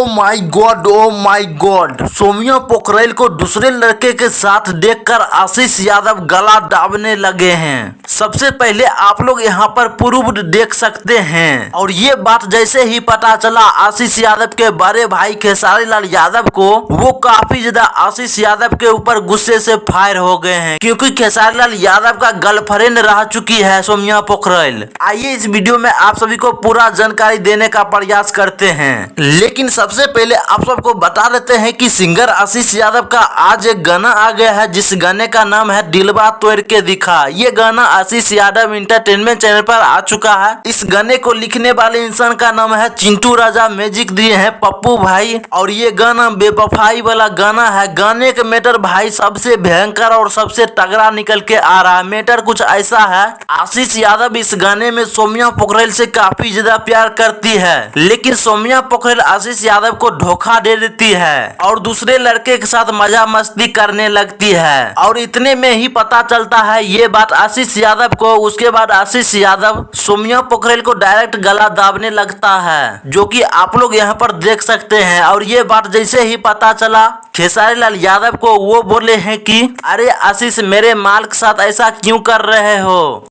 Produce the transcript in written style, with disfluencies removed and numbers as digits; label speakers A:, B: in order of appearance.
A: O my God, Saumya Pokhrel को दूसरे लड़के के साथ देखकर आशीष यादव गला दाबने लगे हैं। सबसे पहले आप लोग यहाँ पर प्रूफ देख सकते हैं। और ये बात जैसे ही पता चला आशीष यादव के बड़े भाई खेसारी लाल यादव को, वो काफी ज्यादा आशीष यादव के ऊपर गुस्से से फायर हो गए हैं, क्योंकि खेसारी लाल यादव का गर्लफ्रेंड रह चुकी है सोम्या पोखरेल। आइए इस वीडियो में आप सभी को पूरा जानकारी देने का प्रयास करते हैं। लेकिन सबसे पहले आप सबको बता देते हैं कि सिंगर आशीष यादव का आज एक गाना आ गया है, जिस गाने का नाम है दिलवा तोड़ के दिखा। ये गाना आशीष यादव इंटरटेनमेंट चैनल पर आ चुका है। इस गाने को लिखने वाले इंसान का नाम है चिंटू राजा, म्यूजिक दिए हैं पप्पू भाई। और ये गाना बेवफाई वाला गाना है। गाने के मैटर भाई सबसे भयंकर और सबसे तगड़ा निकल के आ रहा है। मैटर कुछ ऐसा है, आशीष यादव इस गाने में सोम्या पोखरेल से काफी ज्यादा प्यार करती है, लेकिन सोम्या पोखरेल आशीष यादव को धोखा दे देती है और दूसरे लड़के के साथ मजा मस्ती करने लगती है। और इतने में ही पता चलता है ये बात आशीष यादव को। उसके बाद आशीष यादव सोम्या पोखरेल को डायरेक्ट गला दाबने लगता है, जो कि आप लोग यहाँ पर देख सकते हैं। और ये बात जैसे ही पता चला खेसारी लाल यादव को, वो बोले हैं कि अरे आशीष, मेरे माल के साथ ऐसा क्यों कर रहे हो।